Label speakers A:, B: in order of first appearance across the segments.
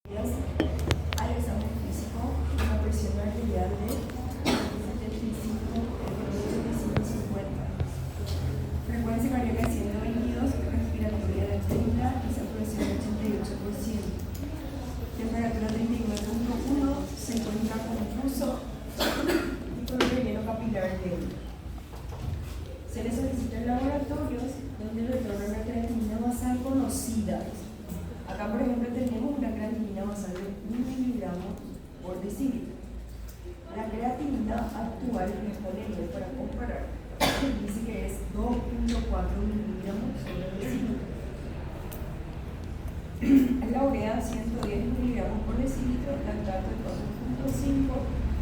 A: Al examen físico, una presión arterial de 75 por 50. Frecuencia cardíaca de 122, respiratoria de 30 y saturación de 88%. Temperatura 39.1, se encuentra confuso y con relleno capilar débil. Se le solicitan laboratorios donde le otorgan una creatinina basal conocida. Acá, por ejemplo, tenemos una creatinina basal de 1 miligramo por decilitro. La creatinina actual, les ponemos para comparar, dice que es 2.4 miligramos sobre decilitro. La urea, 110 miligramos por decilitro, lactato 4.5,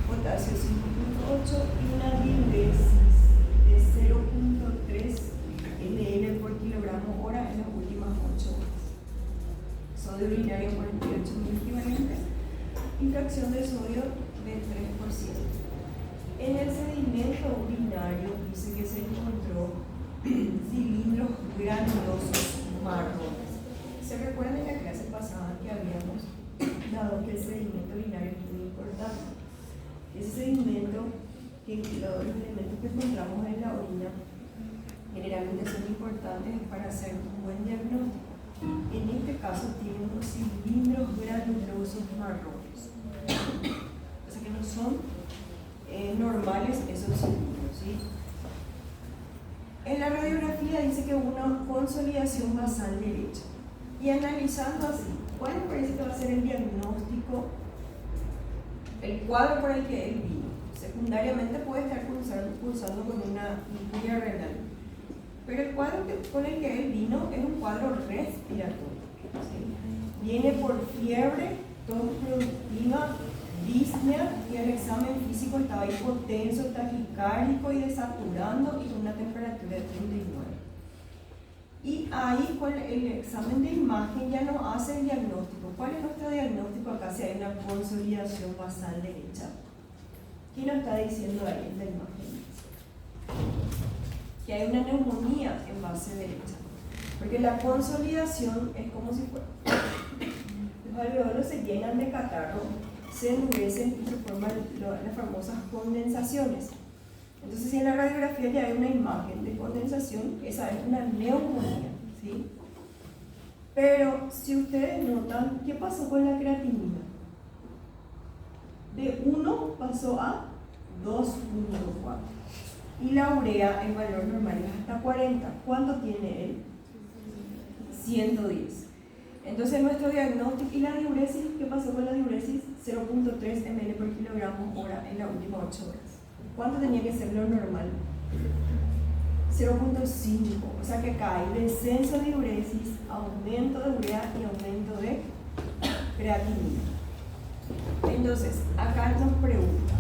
A: potasio 5.8 y una diuresis de 0.3 ml por kilogramo hora en las últimas 8 horas. Sodio urinario 48 mil equivalentes y fracción de sodio de 3%. En el sedimento urinario dice que se encontró cilindros granulosos marrones. ¿Se recuerdan en la clase pasada que habíamos dado que el sedimento urinario es muy importante? Ese sedimento, que los elementos que encontramos en la orina generalmente son importantes para hacer un buen diagnóstico. En este caso tiene unos cilindros granulosos marrones. O sea que no son normales esos cilindros, ¿sí? En la radiografía dice que hubo una consolidación basal derecha. Y analizando así, ¿cuál me parece que va a ser el diagnóstico? El cuadro por el que él vino. Secundariamente puede estar cursando con una injuria renal. Pero el cuadro con el que él vino es un cuadro respiratorio, ¿sí? Viene por fiebre, tos productiva, disnea, y el examen físico estaba hipotenso, taquicárdico y desaturando y con una temperatura de 39. Y ahí con el examen de imagen ya nos hace el diagnóstico. ¿Cuál es nuestro diagnóstico acá si hay una consolidación basal derecha? ¿Qué nos está diciendo ahí en la imagen? Que hay una neumonía en base derecha. Porque la consolidación es como si fuera. Los alveolos se llenan de catarro, se endurecen y se forman las famosas condensaciones. Entonces, si en la radiografía ya hay una imagen de condensación, esa es una neumonía, ¿sí? Pero si ustedes notan, ¿qué pasó con la creatinina? De 1 pasó a 2.4. Y la urea, el valor normal es hasta 40. ¿Cuánto tiene él? 110. Entonces nuestro diagnóstico y la diuresis, ¿qué pasó con la diuresis? 0.3 ml por kilogramo hora en las últimas 8 horas. ¿Cuánto tenía que ser lo normal? 0.5. O sea que acá hay descenso de diuresis, aumento de urea y aumento de creatinina. Entonces, acá nos pregunta,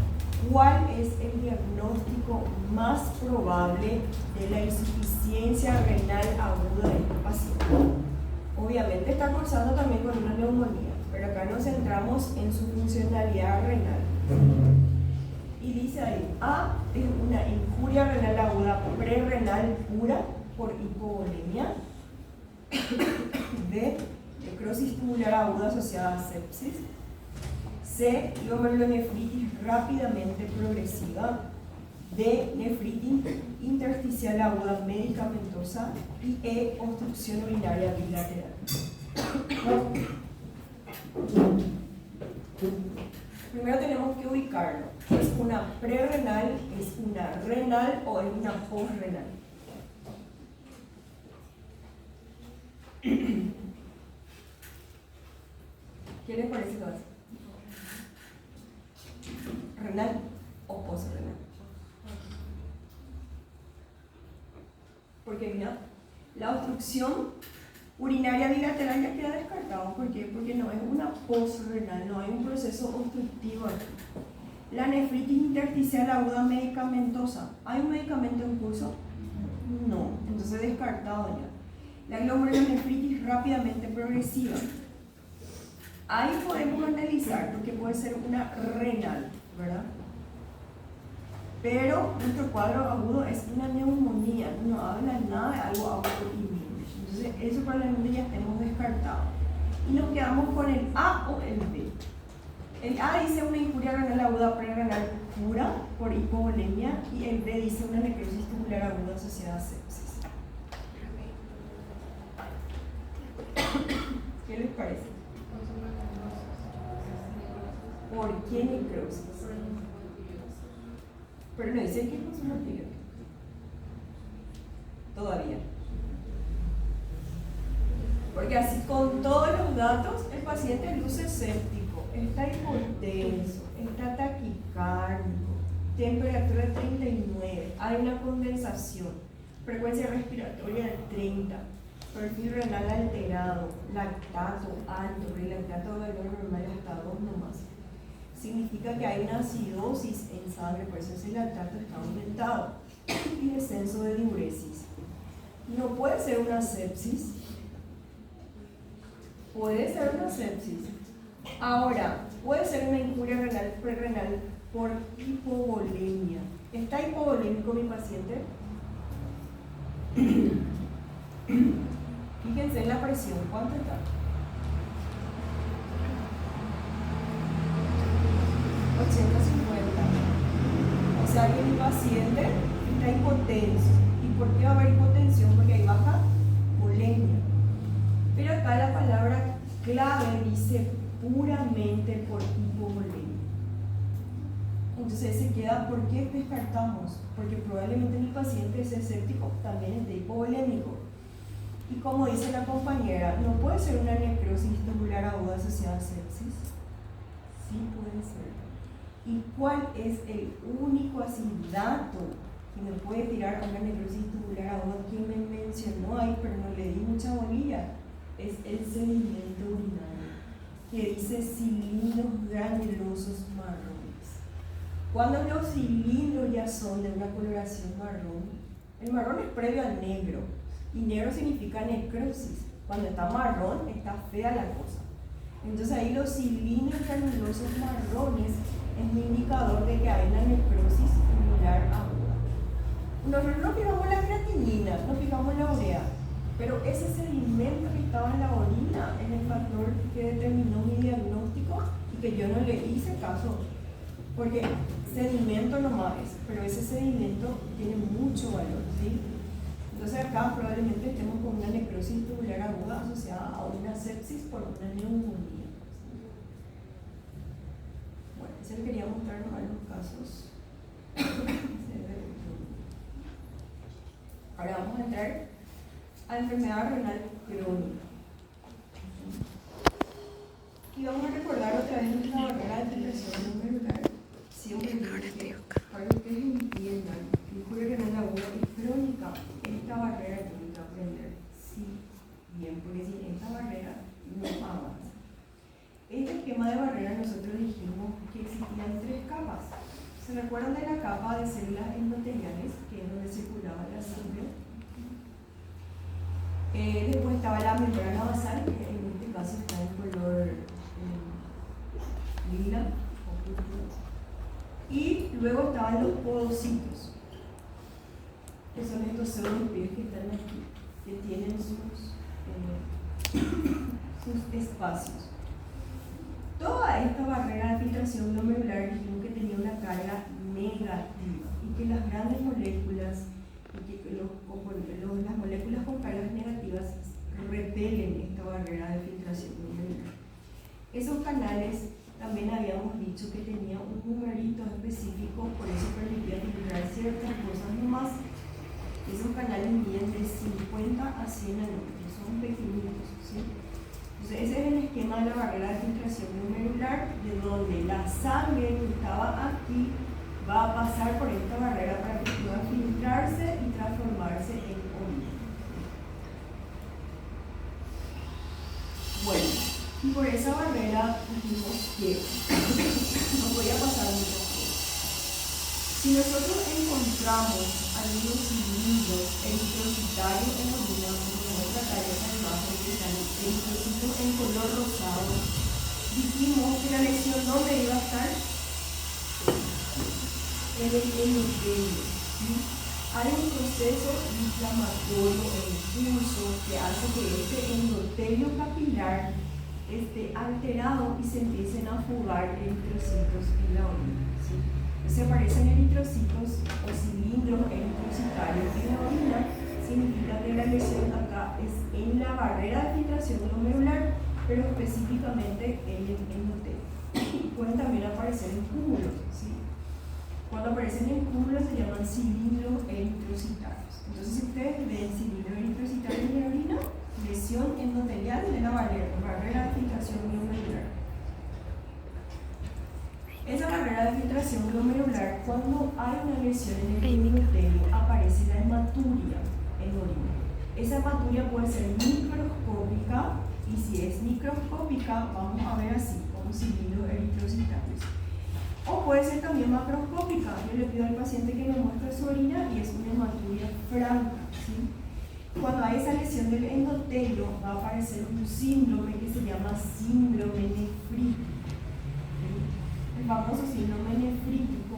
A: ¿cuál es el diagnóstico más probable de la insuficiencia renal aguda de este paciente? Obviamente está cursando también con una neumonía, pero acá nos centramos en su funcionalidad renal. Y dice ahí, A es una injuria renal aguda prerrenal pura por hipovolemia. B, necrosis tubular aguda asociada a sepsis. C, glomerulonefritis rápidamente progresiva. D, nefritis intersticial aguda medicamentosa. Y E, obstrucción urinaria bilateral. Primero tenemos que ubicarlo. ¿Es una prerrenal, es una renal o es una postrenal? ¿Qué les parece todo eso? ¿Renal o postrenal? Porque mira, la obstrucción urinaria bilateral ya queda descartado. ¿Por qué? Porque no es una postrenal, no hay un proceso obstructivo aquí. La nefritis intersticial aguda medicamentosa, ¿hay un medicamento en curso? No, entonces descartado ya. La glomerulonefritis rápidamente progresiva, ahí podemos analizar porque puede ser una renal, ¿verdad? Pero nuestro cuadro agudo es una neumonía, no habla nada de algo autoinmune. Entonces, eso probablemente ya estemos descartado. Y nos quedamos con el A o el Dice una injuria renal aguda prerenal pura por hipovolemia, y el B dice una necrosis tubular aguda asociada a sepsis. ¿Qué les parece? ¿Por qué necrosis? Pero no dice que consuma antibiótico. Todavía. Porque así con todos los datos el paciente luce séptico, está hipotenso, está taquicárdico, temperatura de 39, hay una condensación, frecuencia respiratoria de 30, perfil renal alterado, lactato alto, el lactato de valor normal hasta 2 nomás. Significa que hay una acidosis en sangre, por eso ese lactato está aumentado, y descenso de diuresis. No puede ser una sepsis. Puede ser una sepsis. Ahora, puede ser una injuria renal prerenal por hipovolemia. ¿Está hipovolémico mi paciente? Fíjense en la presión. ¿Cuánto está? 850. O sea que mi paciente está hipotenso. ¿Y por qué va a haber hipotensión? Porque hay baja volemia. Pero acá la palabra clave dice puramente por hipovolemia. Entonces se queda, ¿por qué descartamos? Porque probablemente mi paciente es escéptico, también es de hipovolémico. Y como dice la compañera, ¿no puede ser una necrosis tubular aguda asociada a sepsis? Sí puede ser. ¿Y cuál es el único así dato que me puede tirar a una necrosis tubular aguda? ¿Quién me mencionó ahí, pero no le di mucha bolilla? Es el sedimento urinario, que dice cilindros granulosos marrones. Cuando los cilindros ya son de una coloración marrón, el marrón es previo al negro, y negro significa necrosis. Cuando está marrón, está fea la cosa. Entonces ahí los cilindros granulosos marrones es un indicador de que hay una necrosis tubular aguda. Nosotros no fijamos la creatinina, no fijamos la urea, pero ese sedimento que estaba en la orina es el factor que determinó mi diagnóstico y que yo no le hice caso, porque sedimento nomás es, pero ese sedimento tiene mucho valor, ¿sí? Entonces acá probablemente estemos con una necrosis tubular aguda asociada a una sepsis por una neumonía. Bueno, eso le quería mostrar nomás los casos. Ahora vamos a entrar a enfermedad renal crónica. Y vamos a recordar otra vez nuestra barrera de filtración glomerular. Siempre dije, para que ustedes entiendan, injuria renal aguda y crónica, esta barrera tiene que aprender. Sí, bien, porque sin esta barrera no avanza. Este esquema de barrera nosotros dijimos que existían 3 capas. ¿Se recuerdan de la capa de células endoteliales, que es donde circulaba la sangre? Después estaba la membrana basal, que en este caso está en color lila o púrpura. Y luego estaban los podocitos, que son estos pseudopioides que están aquí, que tienen sus espacios. Toda esta barrera de filtración glomerular dijimos que tenía una carga negativa y que las grandes moléculas y que las moléculas con cargas negativas repelen esta barrera de filtración glomerular. Esos canales también habíamos dicho que tenían un numerito específico, por eso permitía filtrar ciertas cosas nomás. Esos canales miden de 50 a 100 nanómetros, son pequeñitos, ¿sí? Entonces ese es el esquema de la barrera de filtración glomerular, de donde la sangre que estaba aquí va a pasar por esta barrera para que pueda filtrarse y transformarse en orina. Bueno, y por esa barrera dijimos que no podía pasar muchas cosas. Si nosotros encontramos algunos cilindros eritrocitarios en orina, como muestra acá en esta imagen que están eritrocitos en color rosado, dijimos que la lesión donde iba a estar en el endotelio. Hay un proceso inflamatorio en curso que hace que este endotelio capilar esté alterado y se empiecen a fugar eritrocitos en la orina, ¿sí? Entonces aparecen eritrocitos o cilindros eritrocitarios en la orina, significa que la lesión acá es en la barrera de filtración glomerular, pero específicamente en el endotelio. Pueden también aparecer en cúmulos, ¿sí? Cuando aparecen en cúmulos se llaman cilindros eritrocitarios. Entonces, si ustedes ven cilindros eritrocitarios en la orina, lesión endotelial de la barrera de filtración glomerular. Esa barrera de filtración glomerular, cuando hay una lesión en el endotelio, aparece la hematuria en orina. Esa hematuria puede ser microscópica, y si es microscópica, vamos a ver así, como cilindros eritrocitarios. O puede ser también macroscópica. Yo le pido al paciente que me muestre su orina y es una hematuria franca, ¿sí? Cuando hay esa lesión del endotelio, va a aparecer un síndrome que se llama síndrome nefrítico. El famoso síndrome nefrítico,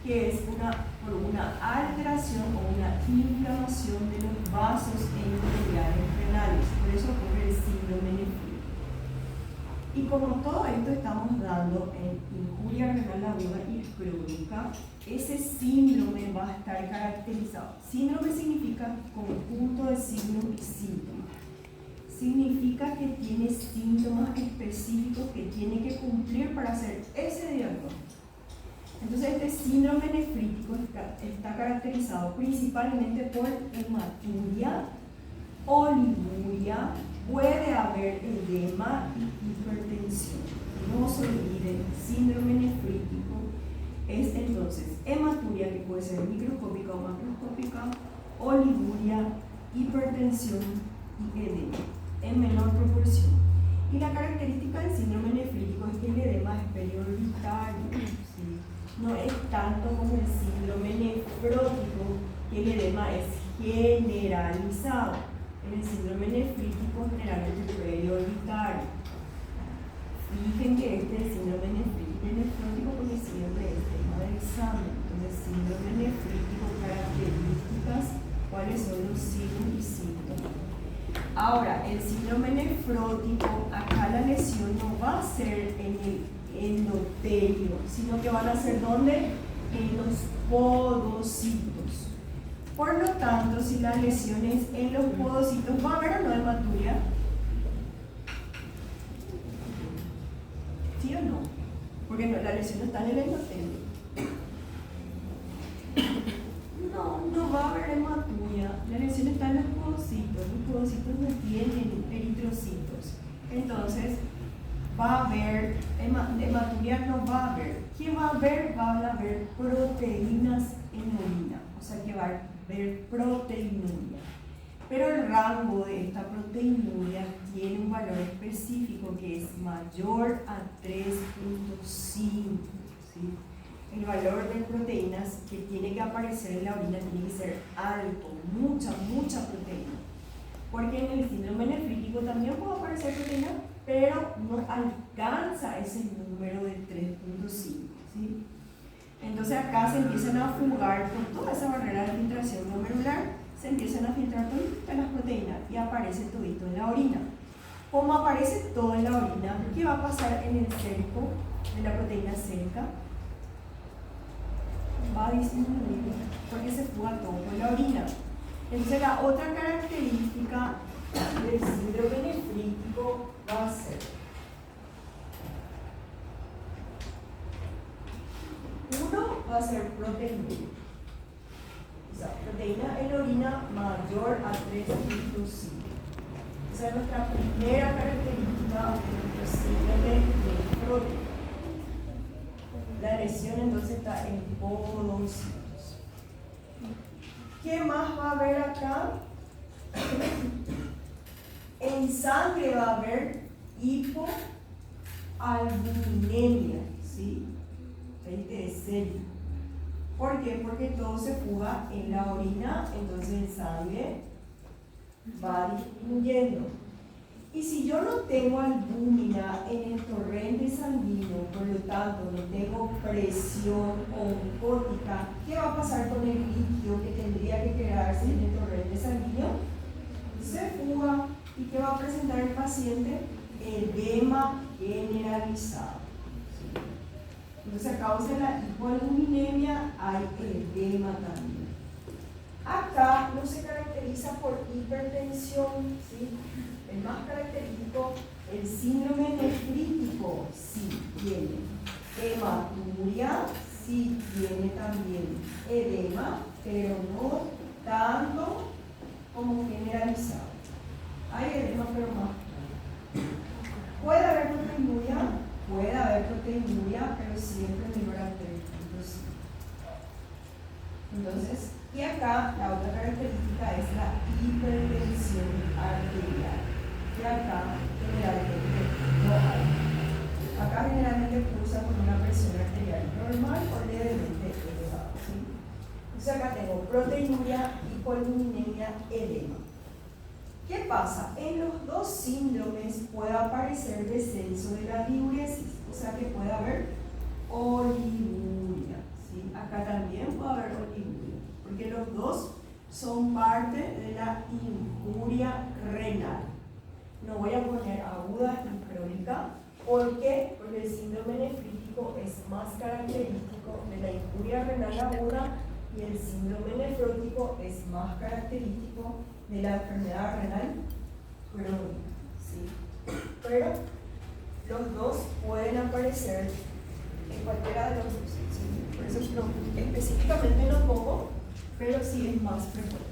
A: que es por una alteración o una inflamación de los vasos endoteliales renales. Por eso ocurre el síndrome nefrítico. Y como todo esto estamos dando en injuria renal aguda y crónica, ese síndrome va a estar caracterizado. Síndrome significa conjunto de signos y síntomas. Significa que tiene síntomas específicos que tiene que cumplir para hacer ese diagnóstico. Entonces, este síndrome nefrítico está caracterizado principalmente por hematuria, oliguria, puede haber edema y hipertensión. No se olviden, síndrome nefrítico es entonces hematuria, que puede ser microscópica o macroscópica, oliguria, hipertensión y edema en menor proporción. Y la característica del síndrome nefrítico es que el edema es perioritario, ¿sí? No es tanto como el síndrome nefrótico, que el edema es generalizado. En el síndrome nefrítico generalmente es prioritario. Fíjense que este es el síndrome nefrítico porque siempre es tema de examen. Entonces, síndrome nefrítico, características, cuáles son los signos y síntomas. Ahora, el síndrome nefrótico, acá la lesión no va a ser en el endotelio, sino que van a ser ¿dónde? En los podocitos. Por lo tanto, si la lesión es en los podocitos, ¿va a haber o no hematuria? ¿Sí o no? Porque no, la lesión no está en el endotelio. No va a haber hematuria. La lesión está en los podocitos. Los podocitos no tienen eritrocitos. Entonces, va a haber, hematuria no va a haber. ¿Qué va a haber? Va a haber proteínas en orina. O sea que va a haber proteinuria. Pero el rango de esta proteinuria tiene un valor específico que es mayor a 3.5, ¿sí? El valor de proteínas que tiene que aparecer en la orina tiene que ser alto, mucha proteína. Porque en el síndrome nefrítico también puede aparecer proteína, pero no alcanza ese número de 3.5, ¿sí? Entonces acá se empiezan a fugar con toda esa barrera de filtración glomerular, se empiezan a filtrar todas las proteínas y aparece todito en la orina. Como aparece todo en la orina, ¿qué va a pasar en el cerco de la proteína sérica? Va a disminuir porque se fuga todo por la orina. Entonces la otra característica del síndrome nefrítico va a ser: uno va a ser proteinuria. O sea, proteína en la orina mayor a 3.5. Esa es nuestra primera característica de nuestro síndrome nefrótico. La lesión entonces está en podocitos. ¿Qué más va a haber acá? En sangre va a haber hipoalbuminemia, ¿sí? Este es serio. ¿Por qué? Porque todo se fuga en la orina, entonces en sangre va disminuyendo. Y si yo no tengo albúmina en el torrente sanguíneo, por lo tanto no tengo presión oncótica, ¿qué va a pasar con el líquido que tendría que quedarse en el torrente sanguíneo? Se fuga. ¿Y qué va a presentar el paciente? edema generalizado. ¿Sí? Entonces, a causa de la hipoalbuminemia hay edema también. Acá no se caracteriza por hipertensión, ¿sí? Es más característico el síndrome nefrítico, sí tiene. Hematuria, sí tiene también edema, pero no tanto como generalizado. Hay edema, pero más. Puede haber proteinuria, pero siempre menor a 3.5. Entonces, y acá la otra característica es la hipertensión arterial, que acá generalmente no hay. Acá generalmente cursa con una presión arterial normal o levemente elevada. ¿Sí? Entonces acá tengo proteinuria, hipoalbuminemia, edema. ¿Qué pasa? En los dos síndromes puede aparecer descenso de la diuresis, o sea que puede haber oliguria. ¿Sí? Acá también puede haber oliguria, porque los dos son parte de la injuria renal. No voy a poner aguda y crónica. ¿Por qué? Porque el síndrome nefrítico es más característico de la injuria renal aguda y el síndrome nefrótico es más característico de la enfermedad renal crónica. ¿Sí? Pero los dos pueden aparecer en cualquiera de los dos. ¿Sí? Por eso específicamente no pongo, pero sí es más frecuente.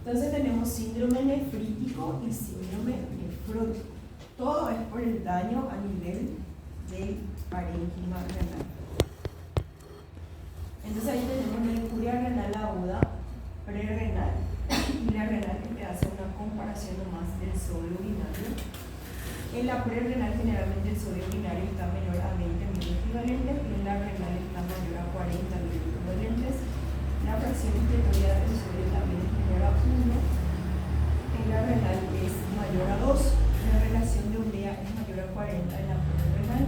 A: Entonces tenemos síndrome nefrítico y síndrome nefrótico. Todo es por el daño a nivel del parénquima renal. Entonces ahí tenemos la injuria renal aguda, prerrenal, y la renal que te hace una comparación nomás del sodio urinario. En la prerrenal generalmente el sodio urinario está menor a 20 miliequivalentes y en la renal está mayor a 40 miliequivalentes. La fracción excretoria del sodio también es menor a 1. En la renal es mayor a 2. La relación de urea es mayor a 40 en la prerrenal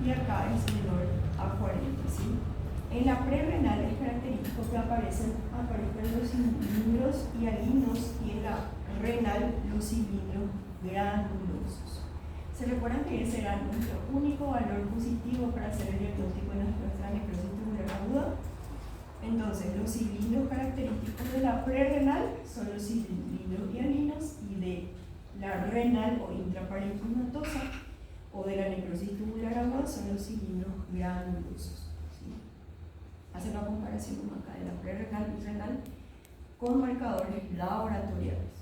A: y acá es menor a 40. ¿Sí? En la prerrenal es característico que aparezcan los cilindros hialinos y en la renal los cilindros granulosos. ¿Se recuerdan que ese era nuestro único valor positivo para hacer el diagnóstico de nuestra necrosis tubular aguda? Entonces, los cilindros característicos de la prerrenal son los cilindros hialinos y de la renal o intraparenquimatosa o de la necrosis tubular aguda son los cilindros granulosos. ¿Sí? Hace una comparación acá de la prerrenal y renal con marcadores laboratoriales.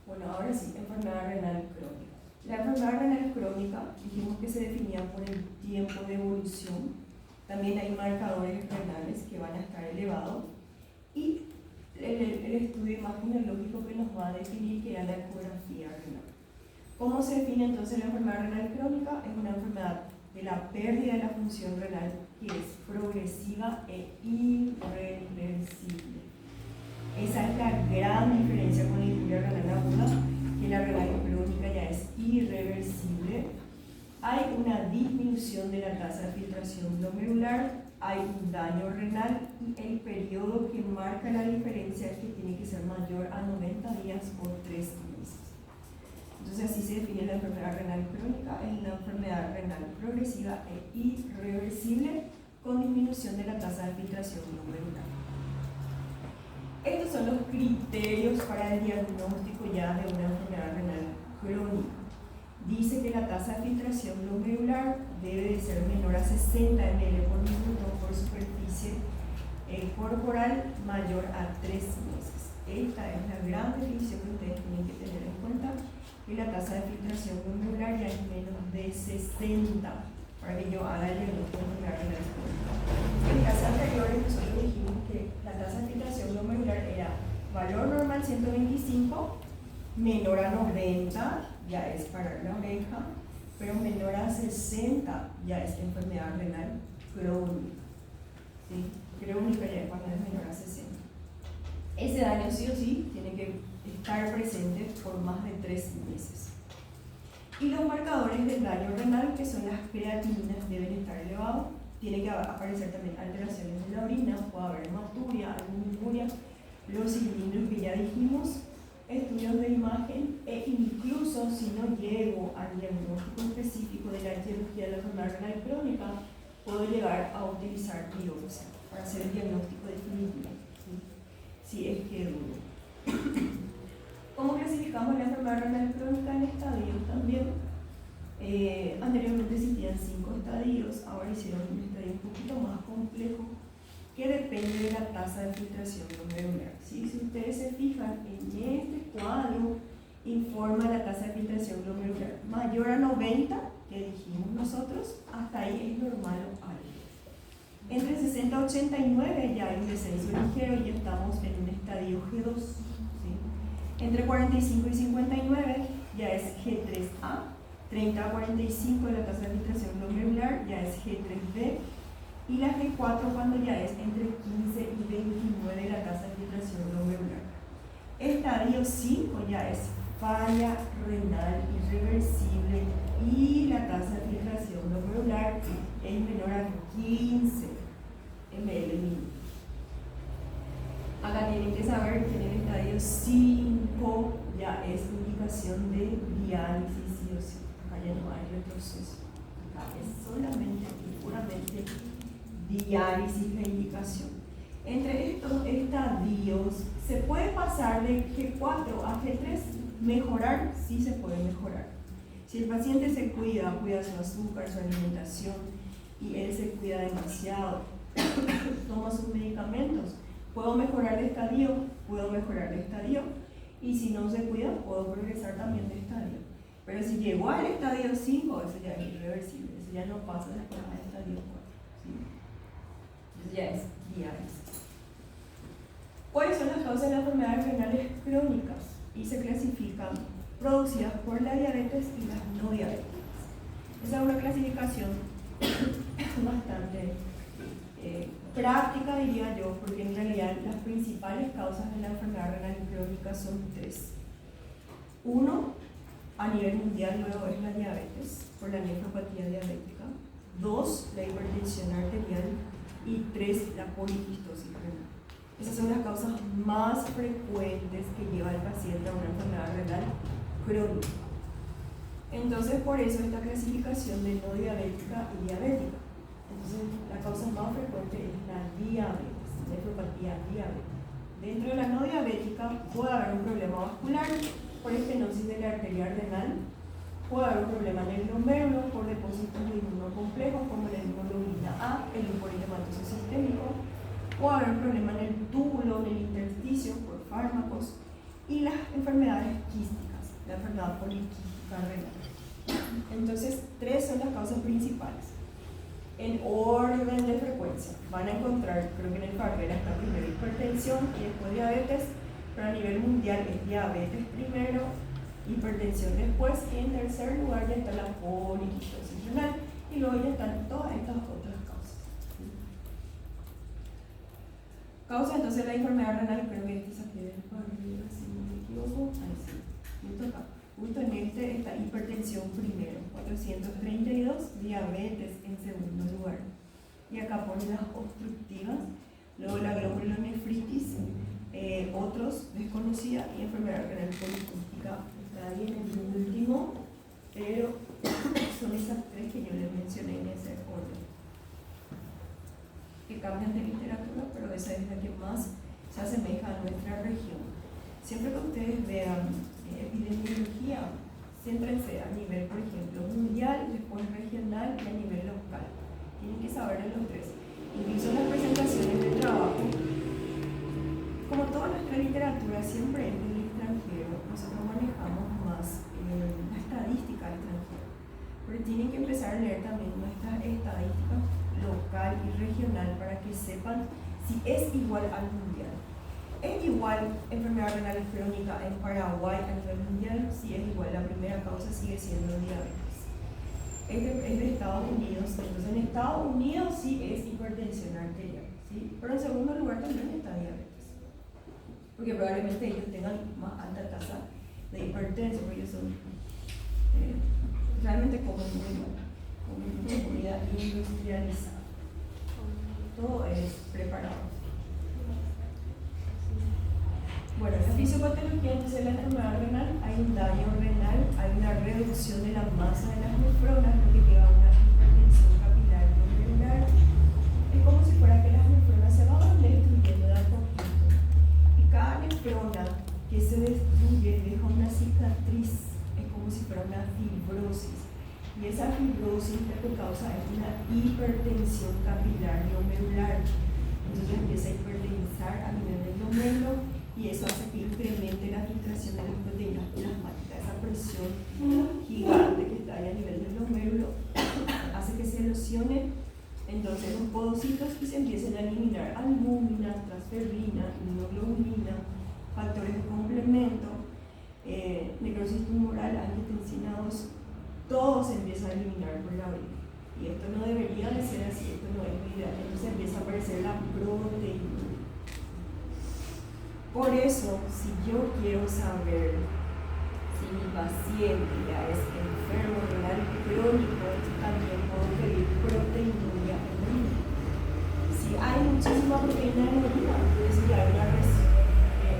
A: Bueno, ahora sí, enfermedad renal crónica. La enfermedad renal crónica dijimos que se definía por el tiempo de evolución. También hay marcadores renales que van a estar elevados y el estudio imaginológico que nos va a definir que era la ecografía renal. ¿Cómo se define entonces la enfermedad renal crónica? Es una enfermedad de la pérdida de la función renal que es progresiva e irreversible. Esa es la gran diferencia con la injuria renal aguda, que la renal crónica ya es irreversible. Hay una disminución de la tasa de filtración glomerular, hay un daño renal y el periodo que marca la diferencia es que tiene que ser mayor a 90 días o 3 meses. Entonces así se define la enfermedad renal crónica, es una enfermedad renal progresiva e irreversible con disminución de la tasa de filtración glomerular. Estos son los criterios para el diagnóstico ya de una enfermedad renal crónica. Dice que la tasa de filtración glomerular debe de ser menor a 60 ml por minuto por superficie corporal mayor a 3 meses. Esta es la gran definición que ustedes tienen que tener en cuenta, que la tasa de filtración glomerular ya es menos de 60 para que yo haga el diagnóstico de enfermedad renal crónica. En clases anteriores nosotros dijimos que la tasa de filtración glomerular era valor normal 125, menor a 90 ya es parar la oreja, pero menor a 60 ya es enfermedad renal crónica. ¿Sí? Crónica ya es cuando es menor a 60. Ese daño sí o sí tiene que estar presente por más de 3 meses. Y los marcadores del daño renal, que son las creatininas, deben estar elevados. Tiene que aparecer también alteraciones de la orina, puede haber hematuria, alguna injuria, los cilindros que ya dijimos, estudios de imagen e incluso si no llego al diagnóstico específico de la etiología de la enfermedad renal crónica, puedo llegar a utilizar biopsia para hacer el diagnóstico definitivo, ¿sí? Si es que dudo. ¿Cómo clasificamos la enfermedad renal crónica en estadios también? Anteriormente existían 5 estadios, ahora hicieron un estadio un poquito más complejo que depende de la tasa de filtración glomerular. ¿Sí? Si ustedes se fijan en este cuadro, informa la tasa de filtración glomerular mayor a 90, que dijimos nosotros, hasta ahí es normal o alto. Entre 60 y 89 ya hay un descenso ligero y ya estamos en un estadio G2. ¿Sí? Entre 45 y 59 ya es G3A. 30 a 45 de la tasa de filtración glomerular ya es G3B, y la G4 cuando ya es entre 15 y 29 de la tasa de filtración glomerular. Estadio 5 ya es falla renal irreversible y la tasa de filtración glomerular es menor a 15 ml minuto. Acá tienen que saber que en el estadio 5 ya es indicación de diálisis sí o sí. Ya no hay retroceso, acá es solamente y puramente diálisis la indicación. Entre estos estadios, ¿se puede pasar de G4 a G3? Mejorar, sí se puede mejorar. Si el paciente se cuida su azúcar, su alimentación, y él se cuida demasiado, toma sus medicamentos, puedo mejorar de estadio, y si no se cuida, puedo progresar también de estadio. Pero si llegó al estadio 5, eso ya es irreversible, eso ya no pasa después al estadio 4. ¿Sí? Eso ya es diálisis. ¿Cuáles son las causas de las enfermedades renales crónicas? Y se clasifican producidas por la diabetes y las no diabéticas. Esa es una clasificación bastante práctica, diría yo, porque en realidad las principales causas de la enfermedad renal crónica son 3. 1, a nivel mundial luego es la diabetes, por la nefropatía diabética. 2, la hipertensión arterial. Y 3, la poliquistosis renal. Esas son las causas más frecuentes que lleva al paciente a una enfermedad renal crónica. Entonces, por eso esta clasificación de no diabética y diabética. Entonces, la causa más frecuente es la diabetes, nefropatía diabética. Dentro de la no diabética puede haber un problema vascular por estenosis de la arteria renal, puede haber un problema en el glomérulo por depósitos de inmunocomplejos como la hemoglobina A, el linfoedematoso sistémico, puede haber un problema en el túbulo, en el intersticio por fármacos, y las enfermedades quísticas, la enfermedad poliquística renal. Entonces, 3 son las causas principales. En orden de frecuencia, van a encontrar, creo que en el Farber está primero hipertensión y después diabetes, pero a nivel mundial es diabetes primero, hipertensión después, y en tercer lugar ya está la poliquistosis renal, y luego ya están todas estas otras causas. Causa entonces la enfermedad renal, creo que este es aquí del Farber, si no me equivoco, ahí sí, justo acá. Justo en este está hipertensión primero, 432, diabetes en segundo lugar. Y acá ponen las obstructivas, luego la glomulonefritis, otros desconocida, y enfermedad renal poliquística está ahí en el último, pero son esas 3 que yo les mencioné en ese orden. Que cambian de literatura, pero esa es la que más se asemeja a nuestra región. Siempre que ustedes vean epidemiología, céntrense a nivel, por ejemplo, mundial, después regional y a nivel local. Tienen que saber de los 3. Incluso las presentaciones de trabajo, como toda nuestra literatura siempre es del extranjero, nosotros manejamos más la estadística extranjera. Pero tienen que empezar a leer también nuestra estadística local y regional para que sepan si es igual al mundial. ¿Es igual enfermedad renal crónica en Paraguay a nivel mundial? Sí, es igual. La primera causa sigue siendo diabetes. Es de Estados Unidos. Entonces, en Estados Unidos sí es hipertensión arterial, ¿sí? Pero en segundo lugar también está diabetes. Porque probablemente ellos tengan más alta tasa de hipertensión, porque ellos son realmente comen muy mal, comen mucha comida industrializada. Todo es preparado. Bueno, en la fisiopatología, entonces, la enfermedad renal, hay un daño renal, hay una reducción de la masa de las nefronas, lo que lleva a una hipertensión capilar glomerular. Es como si fuera que las nefronas se van destruyendo de a poquito. Y cada nefrona que se destruye deja una cicatriz, es como si fuera una fibrosis. Y esa fibrosis lo que causa es una hipertensión capilar glomerular. Entonces empieza a hipertensar a nivel del glomérulo y eso hace que incremente la filtración de las proteínas plasmáticas. Esa presión gigante que está ahí a nivel del glomérulo hace que se erosione entonces los podocitos y se empiecen a eliminar albúmina, transferrina, inmunoglobulina, factores de complemento, necrosis tumoral, angiotensina 2, todo se empieza a eliminar por la orina. Y esto no debería de ser así, esto no es lo ideal. Entonces empieza a aparecer la proteína. Por eso, si yo quiero saber si mi paciente ya es enfermo renal crónico, también puedo pedir proteinuria en orina. Si hay muchísima proteína en orina, entonces ya hay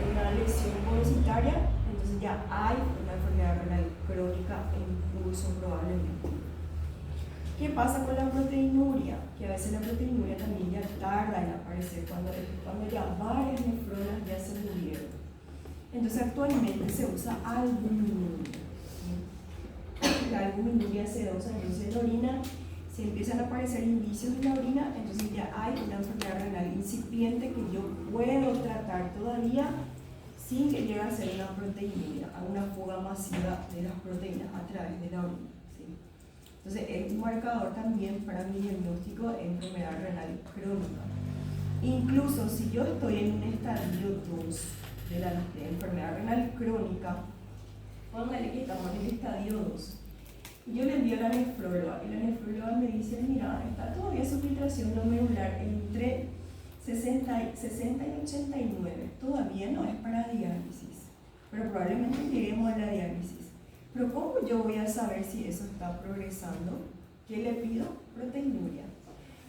A: una lesión podocitaria, entonces ya hay una enfermedad renal crónica en curso probablemente. ¿Qué pasa con la proteinuria? Que a veces la proteinuria también ya tarda en aparecer cuando ya varias nefronas ya se murieron. Entonces actualmente se usa albuminuria. La albuminuria sedosa, entonces en la orina, si empiezan a aparecer indicios en la orina, entonces ya hay una enfermedad renal incipiente que yo puedo tratar todavía sin que llegue a ser una proteinuria, a una fuga masiva de las proteínas a través de la orina. Entonces es un marcador también para mi diagnóstico de enfermedad renal crónica. Incluso si yo estoy en un estadio 2 de la enfermedad renal crónica, póngale que estamos en el estadio 2, y yo le envío a la nefróloga, y la nefróloga me dice, mira, está todavía su filtración glomerular entre 60 y 89, todavía no es para diálisis, pero probablemente lleguemos a la diálisis. Pero ¿cómo yo voy a saber si eso está progresando? ¿Qué le pido? Proteinuria.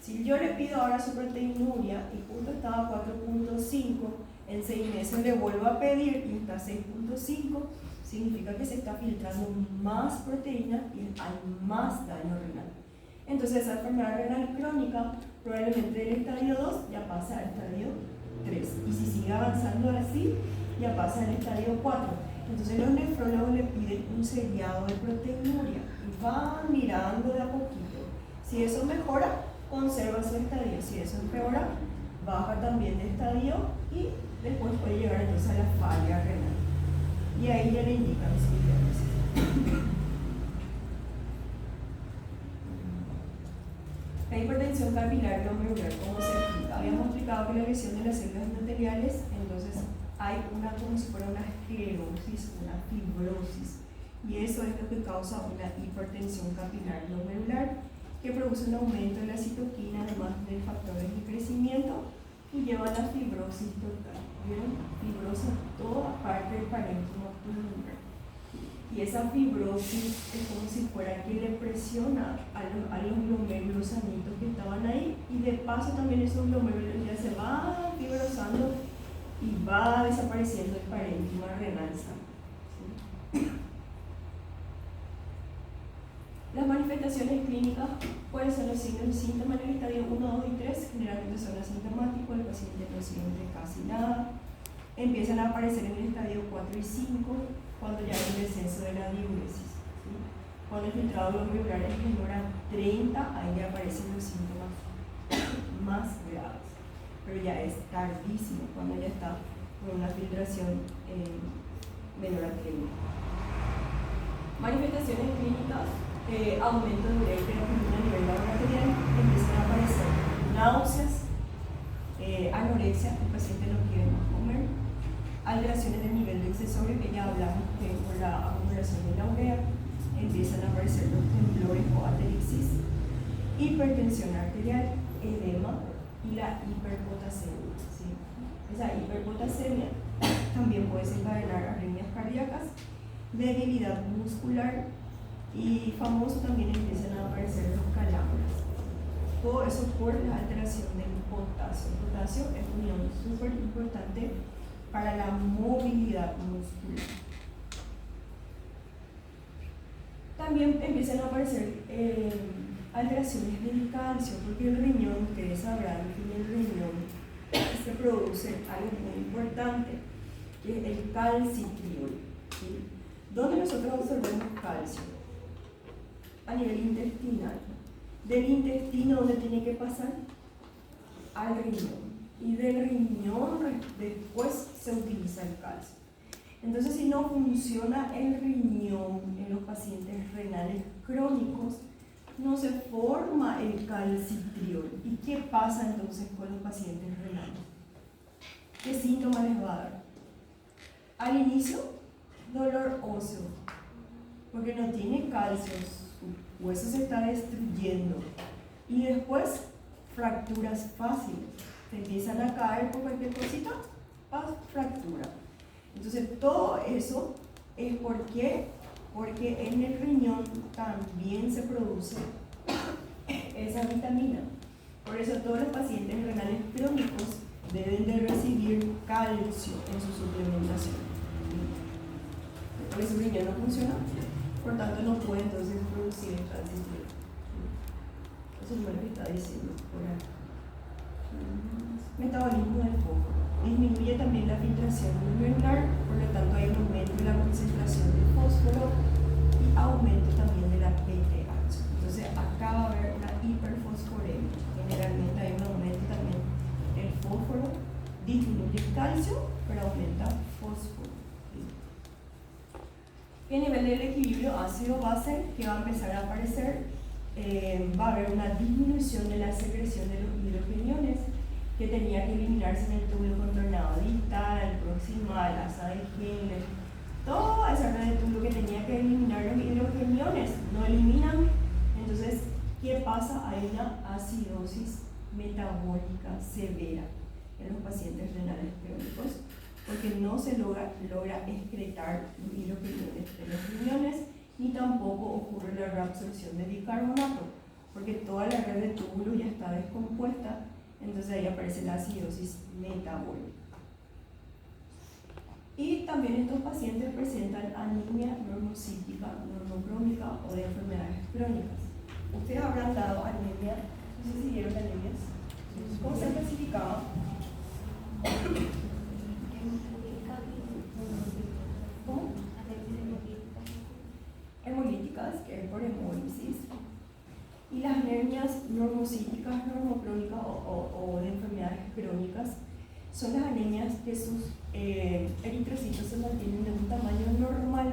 A: Si yo le pido ahora su proteinuria y justo estaba a 4.5, en 6 meses le vuelvo a pedir y está a 6.5, significa que se está filtrando más proteína y hay más daño renal. Entonces esa enfermedad renal crónica probablemente del estadio 2 ya pasa al estadio 3. Y si sigue avanzando así, ya pasa al estadio 4. Entonces los nefrólogos le piden un seriado de proteinuria y van mirando de a poquito. Si eso mejora, conserva su estadio. Si eso empeora, baja también de estadio y después puede llegar entonces a la falla renal. Y ahí ya le indican su diálisis. La hipertensión capilar glomerular, ¿cómo se explica? Habíamos explicado que la lesión de las células endoteliales, entonces hay una como si fuera una esclerosis, una fibrosis, y eso es lo que causa una hipertensión capilar glomerular que produce un aumento de la citoquina además de factores de crecimiento y lleva a la fibrosis total. ¿Vieron? Fibrosa toda parte del parénquima pulmonar. Y esa fibrosis es como si fuera que le presiona a los glomérulos sanitos que estaban ahí, y de paso también esos glomérulos ya se van fibrosando y va desapareciendo el parénquima renal sano. ¿Sí? Las manifestaciones clínicas, ¿cuáles son los signos y síntomas en el estadio 1, 2 y 3? Generalmente son asintomáticos, el paciente no siente casi nada. Empiezan a aparecer en el estadio 4 y 5 cuando ya hay un descenso de la diuresis. ¿Sí? Cuando el filtrado glomerular es menor a 30, ahí ya aparecen los síntomas más graves. Pero ya es tardísimo cuando ya está con una filtración menor a 30. Manifestaciones clínicas, aumento de urea y creatinina a nivel laboratorial, empiezan a aparecer náuseas, anorexia, el paciente no quiere más comer, alteraciones del nivel de accesorio que ya hablamos que por la acumulación de la urea, empiezan a aparecer los temblores o atelexis, hipertensión arterial, edema y la hiperpotasemia. ¿Sí? Esa hiperpotasemia también puede desencadenar arritmias cardíacas, debilidad muscular y famoso también empiezan a aparecer los calambres. Todo eso por la alteración del potasio. El potasio es un ion súper importante para la movilidad muscular. También empiezan a aparecer alteraciones del calcio, porque el riñón, ustedes sabrán que en el riñón se produce algo muy importante, que es el calcitriol, ¿sí? ¿Dónde nosotros absorbemos calcio? A nivel intestinal. Del intestino, ¿dónde tiene que pasar? Al riñón. Y del riñón después se utiliza el calcio. Entonces, si no funciona el riñón en los pacientes renales crónicos, no se forma el calcitriol. ¿Y qué pasa entonces con los pacientes renales? ¿Qué síntomas les va a dar? Al inicio, dolor óseo, porque no tiene calcio, su hueso se está destruyendo. Y después, fracturas fáciles. Se empiezan a caer por cualquier cosita, fractura. Entonces, todo eso es porque en el riñón también se produce esa vitamina. Por eso todos los pacientes renales crónicos deben de recibir calcio en su suplementación. Porque su riñón no funciona, por tanto no puede entonces producir el calcio. Eso es lo que está diciendo por ahí. Metabolismo del fósforo. Disminuye también la filtración glomerular, por lo tanto hay un aumento de la concentración de fósforo y aumento también de la PTH. Entonces acá va a haber una hiperfosforemia. Generalmente hay un aumento también del fósforo, disminuye el calcio, pero aumenta fósforo. Y a nivel del equilibrio ácido-base que va a empezar a aparecer, va a haber una disminución de la secreción de los hidrogeniones que tenía que eliminarse en el túbulo contornado distal, el proximal, asa de Henle, toda esa red de túbulo que tenía que eliminar los hidrogeniones, no eliminan. Entonces, ¿qué pasa? Hay una acidosis metabólica severa en los pacientes renales crónicos, porque no se logra excretar los hidrogeniones de los riñones, ni tampoco ocurre la reabsorción de bicarbonato, porque toda la red de túbulos ya está descompuesta. Entonces ahí aparece la acidosis metabólica. Y también estos pacientes presentan anemia normocítica, normocrónica o de enfermedades crónicas. Ustedes habrán dado anemia, no sé si vieron anemias. ¿Cómo se clasificaba? ¿Cómo? Hemolíticas, que es por hemólisis. Y las anemias normocíticas, normocrónicas o de enfermedades crónicas son las anemias que sus eritrocitos se mantienen de un tamaño normal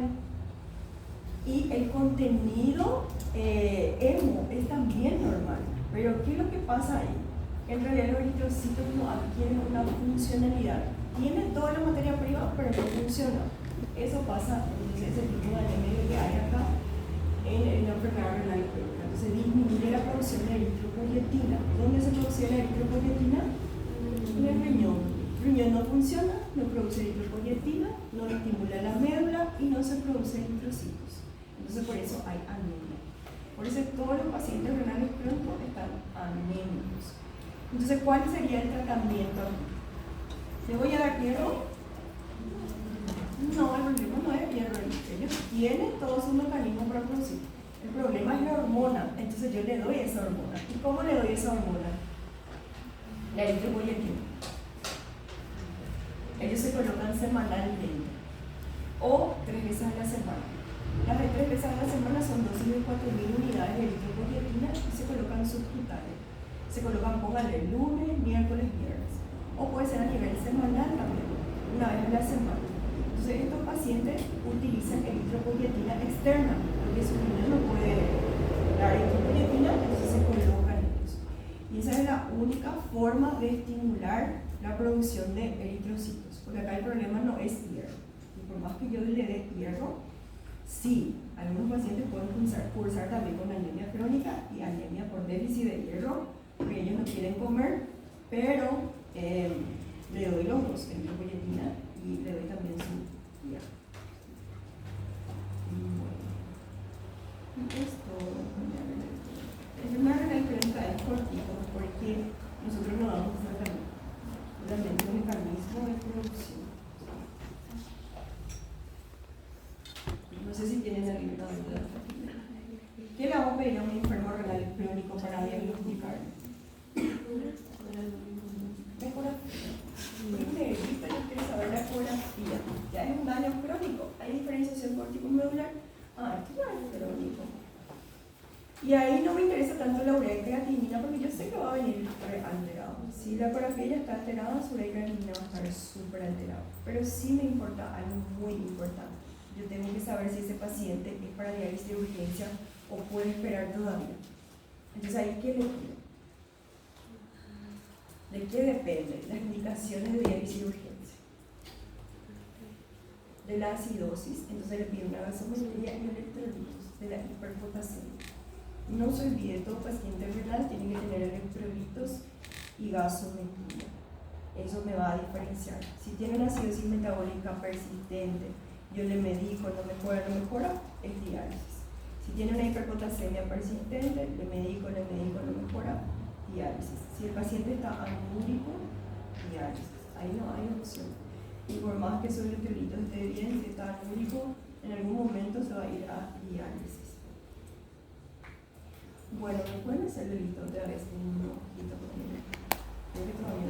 A: y el contenido hemo es también normal. Pero ¿qué es lo que pasa ahí? En realidad los eritrocitos no adquieren una funcionalidad. Tienen toda la materia prima, pero no funciona. Eso pasa en ese tipo de anemia que hay acá en la enfermedad renal crónica. Se disminuye la producción de eritropoyetina. ¿Dónde se produce la eritropoyetina? En el riñón. El riñón no funciona, no produce eritropoyetina, no estimula la médula y no se produce eritrocitos. Entonces por eso hay anemia. Por eso todos los pacientes renales crónicos están anémicos. Entonces, ¿cuál sería el tratamiento? ¿Le voy a dar hierro? No, el problema no es hierro. Ellos tienen todos sus mecanismos para producir. El problema es la hormona, entonces yo le doy esa hormona. ¿Y cómo le doy esa hormona? La eritropoyetina. Ellos se colocan semanalmente o 3 veces a la semana. Las de 3 veces a la semana son dosis de 4.000 unidades de eritropoyetina y se colocan subcutáneas. Se colocan, póngale, lunes, miércoles, viernes. O puede ser a nivel semanal también, una vez a la semana. Entonces estos pacientes utilizan eritropoyetina externa, porque su riñón no puede dar eritropoyetina, entonces se colocan ellos. Y esa es la única forma de estimular la producción de eritrocitos, porque acá el problema no es hierro. Y por más que yo le dé hierro, sí, algunos pacientes pueden cursar también con anemia crónica y anemia por déficit de hierro, porque ellos no quieren comer, pero le doy los dos, eritropoyetina y le doy también su hierro. Bueno, esto es una renal crónica es cortito porque nosotros no damos tratamiento, solamente un mecanismo de producción. Y ahí no me interesa tanto la urea y creatinina porque yo sé que va a venir alterado. Si la ecografía ya está alterada, su urea y creatinina va a estar súper alterado. Pero sí me importa algo muy importante. Yo tengo que saber si ese paciente es para diálisis de urgencia o puede esperar todavía. Entonces, ¿ahí qué le pido? ¿De qué depende? Las indicaciones de diálisis de urgencia. De la acidosis, entonces le pido una gasometría y electrolitos de la hiperpotasemia. No se olvide, todo paciente renal tiene que tener electrolitos y gasometría. Eso me va a diferenciar. Si tiene una acidosis metabólica persistente, yo le medico, no mejora, es diálisis. Si tiene una hiperpotasemia persistente, le medico, no mejora, diálisis. Si el paciente está anúrico, diálisis. Ahí no hay opción. Y por más que su electrolito esté bien, si está anúrico, en algún momento se va a ir a diálisis. Bueno, ¿me pueden hacerle listo otra vez un ojito? Creo que todavía